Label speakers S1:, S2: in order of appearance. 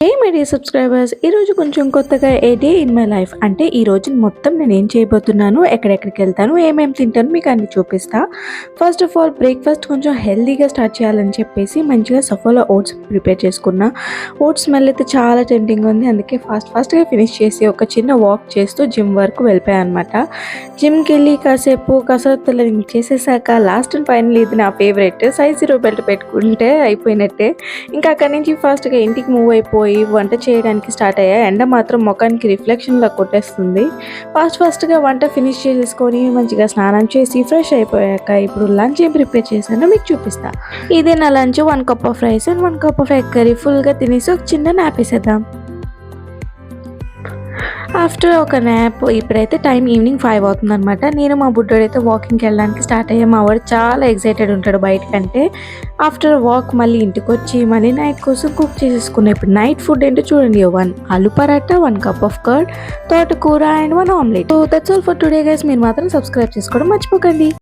S1: Hey my dear subscribers, ఈరోజు కొంచెం కొత్తగా ఏ డే ఇన్ మై లైఫ్ అంటే ఈ రోజు మొత్తం నేను ఏం చేయబోతున్నాను, ఎక్కడెక్కడికి వెళ్తాను, ఏమేమి తింటాను మీకు అన్ని చూపిస్తా. ఫస్ట్ ఆఫ్ ఆల్ బ్రేక్ఫాస్ట్ కొంచెం హెల్తీగా స్టార్ట్ చేయాలని చెప్పేసి మంచిగా సఫోలా ఓట్స్ ప్రిపేర్ చేసుకున్నా. ఓట్స్ స్మెల్ అయితే చాలా టెంప్టింగ్ ఉంది, అందుకే ఫాస్ట్గా ఫినిష్ చేసి ఒక చిన్న వాక్ చేస్తూ జిమ్ వరకు వెళ్ళిపోయాను అనమాట. జిమ్కి వెళ్ళి కాసేపు కసరత్తులు చేసేసాక లాస్ట్ అండ్ ఫైనల్ ఇది నా ఫేవరెట్ సైజ్ 0 బెల్ట్ పెట్టుకుంటే అయిపోయినట్టే. ఇంకా అక్కడి నుంచి ఫాస్ట్గా ఇంటికి మూవ్ అయిపోయి వంట చేయడానికి స్టార్ట్ అయ్యా. ఎండ మాత్రం ముఖానికి రిఫ్లెక్షన్లా కొట్టేస్తుంది. ఫాస్ట్గా వంట ఫినిష్ చేసేసుకొని మంచిగా స్నానం చేసి ఫ్రెష్ అయిపోయాక ఇప్పుడు లంచ్ ఏం ప్రిపేర్ చేశానో మీకు చూపిస్తా. ఇదే నా lunch, 1 cup of rice and 1 cup of egg curry. ఫుల్గా తినేసి ఒక చిన్న నాప్ వేసేద్దాం. ఆఫ్టర్ ఒక న్యాప్ ఇప్పుడైతే టైం ఈవినింగ్ 5 అవుతుందనమాట. నేను మా బుడ్డోడైతే వాకింగ్కి వెళ్ళడానికి స్టార్ట్ అయ్యాం. మా వాడు చాలా ఎక్సైటెడ్ ఉంటాడు బయటకంటే. ఆఫ్టర్ వాక్ మళ్ళీ ఇంటికి వచ్చి మళ్ళీ నైట్ కోసం కుక్ చేసేసుకున్నాం. ఇప్పుడు నైట్ ఫుడ్ ఏంటో చూడండి, 1 ఆలు పరాటా, 1 కప్ ఆఫ్ కర్డ్, తోటకూర and 1 omelette. So that's all for today guys. మీరు మాత్రం సబ్స్క్రైబ్ చేసుకోవడం మర్చిపోకండి.